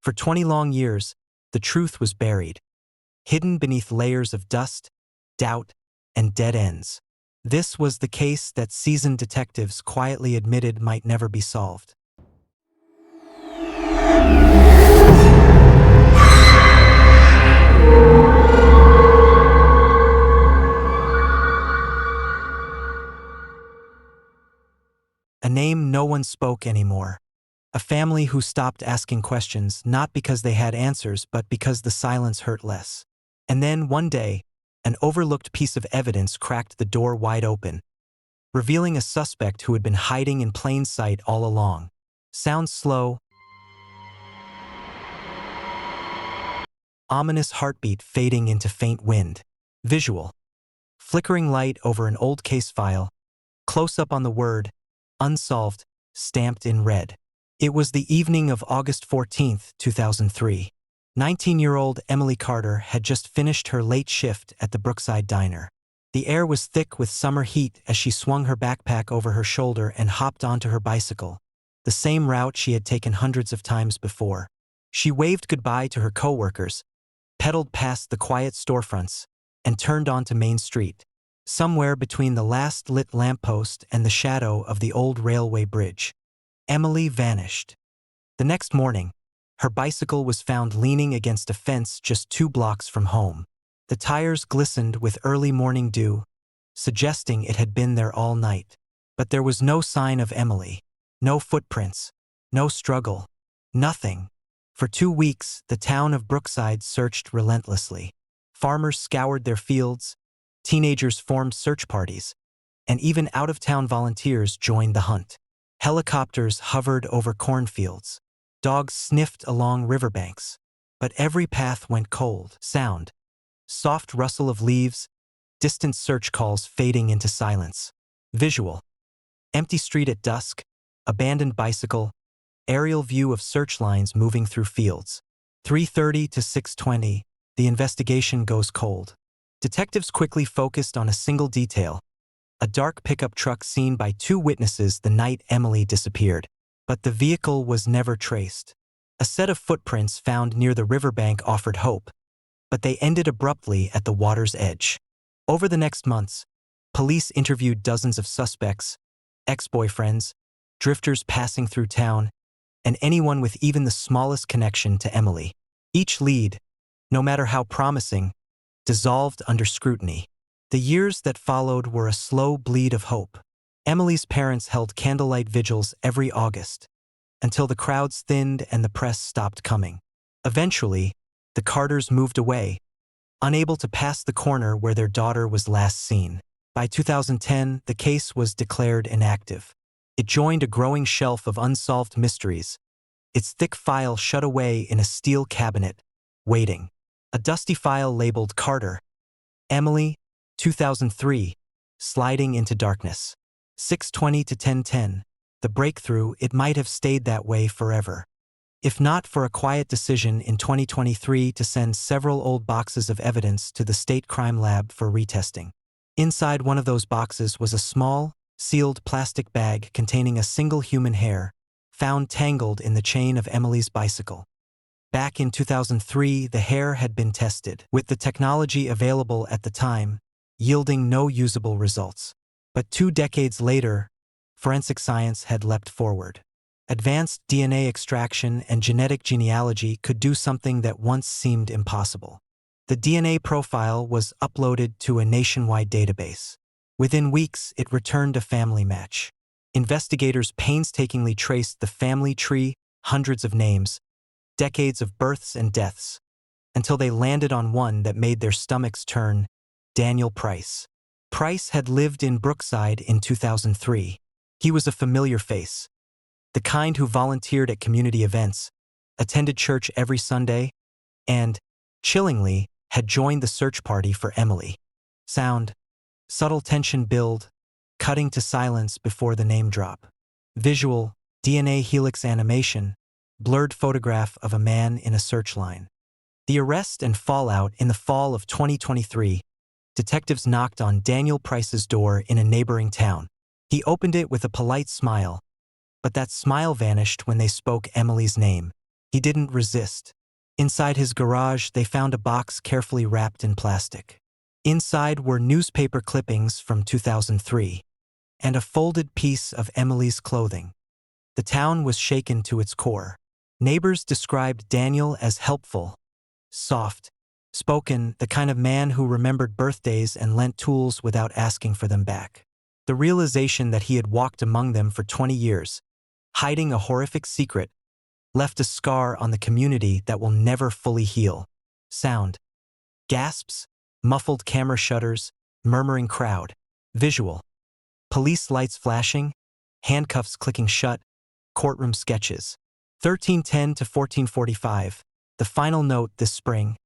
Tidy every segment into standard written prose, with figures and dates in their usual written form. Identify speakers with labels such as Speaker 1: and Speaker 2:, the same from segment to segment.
Speaker 1: For 20 long years, the truth was buried, hidden beneath layers of dust, doubt, and dead ends. This was the case that seasoned detectives quietly admitted might never be solved. A name no one spoke anymore. A family who stopped asking questions not because they had answers but because the silence hurt less. And then, one day, an overlooked piece of evidence cracked the door wide open, revealing a suspect who had been hiding in plain sight all along. Sounds slow, ominous heartbeat fading into faint wind. Visual. Flickering light over an old case file, close up on the word, unsolved, stamped in red. It was the evening of August 14, 2003. 19-year-old Emily Carter had just finished her late shift at the Brookside Diner. The air was thick with summer heat as she swung her backpack over her shoulder and hopped onto her bicycle, the same route she had taken hundreds of times before. She waved goodbye to her coworkers, pedaled past the quiet storefronts, and turned onto Main Street, somewhere between the last lit lamppost and the shadow of the old railway bridge. Emily vanished. The next morning, her bicycle was found leaning against a fence just 2 blocks from home. The tires glistened with early morning dew, suggesting it had been there all night. But there was no sign of Emily. No footprints. No struggle. Nothing. For 2 weeks, the town of Brookside searched relentlessly. Farmers scoured their fields, teenagers formed search parties, and even out-of-town volunteers joined the hunt. Helicopters hovered over cornfields. Dogs sniffed along riverbanks. But every path went cold. Sound. Soft rustle of leaves, distant search calls fading into silence. Visual. Empty street at dusk, abandoned bicycle, aerial view of search lines moving through fields. 3:30 to 6:20, the investigation goes cold. Detectives quickly focused on a single detail, a dark pickup truck seen by 2 witnesses the night Emily disappeared. But the vehicle was never traced. A set of footprints found near the riverbank offered hope, but they ended abruptly at the water's edge. Over the next months, police interviewed dozens of suspects, ex-boyfriends, drifters passing through town, and anyone with even the smallest connection to Emily. Each lead, no matter how promising, dissolved under scrutiny. The years that followed were a slow bleed of hope. Emily's parents held candlelight vigils every August, until the crowds thinned and the press stopped coming. Eventually, the Carters moved away, unable to pass the corner where their daughter was last seen. By 2010, the case was declared inactive. It joined a growing shelf of unsolved mysteries, its thick file shut away in a steel cabinet, waiting. A dusty file labeled Carter, Emily, 2003, sliding into darkness. 6:20 to 10:10, the breakthrough, it might have stayed that way forever. If not for a quiet decision in 2023 to send several old boxes of evidence to the state crime lab for retesting. Inside one of those boxes was a small, sealed plastic bag containing a single human hair, found tangled in the chain of Emily's bicycle. Back in 2003, the hair had been tested, with the technology available at the time, yielding no usable results. But 2 decades later, forensic science had leapt forward. Advanced DNA extraction and genetic genealogy could do something that once seemed impossible. The DNA profile was uploaded to a nationwide database. Within weeks, it returned a family match. Investigators painstakingly traced the family tree, hundreds of names, decades of births and deaths, until they landed on one that made their stomachs turn: Daniel Price. Price had lived in Brookside in 2003. He was a familiar face, the kind who volunteered at community events, attended church every Sunday, and, chillingly, had joined the search party for Emily. Sound. Subtle tension build, cutting to silence before the name drop. Visual. DNA helix animation, blurred photograph of a man in a search line. The arrest and fallout. In the fall of 2023, detectives knocked on Daniel Price's door in a neighboring town. He opened it with a polite smile, but that smile vanished when they spoke Emily's name. He didn't resist. Inside his garage, they found a box carefully wrapped in plastic. Inside were newspaper clippings from 2003 and a folded piece of Emily's clothing. The town was shaken to its core. Neighbors described Daniel as helpful, soft, spoken, the kind of man who remembered birthdays and lent tools without asking for them back. The realization that he had walked among them for 20 years, hiding a horrific secret, left a scar on the community that will never fully heal. Sound. Gasps, muffled camera shutters, murmuring crowd. Visual. Police lights flashing, handcuffs clicking shut, courtroom sketches. 1310 to 1445, the final note this spring.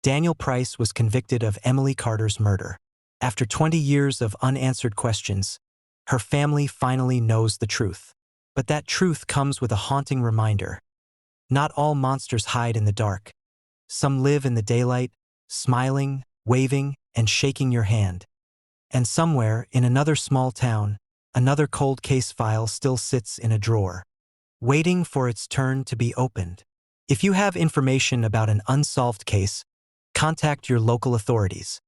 Speaker 1: Daniel Price was convicted of Emily Carter's murder. After 20 years of unanswered questions, her family finally knows the truth. But that truth comes with a haunting reminder. Not all monsters hide in the dark. Some live in the daylight, smiling, waving, and shaking your hand. And somewhere, in another small town, another cold case file still sits in a drawer, waiting for its turn to be opened. If you have information about an unsolved case, contact your local authorities.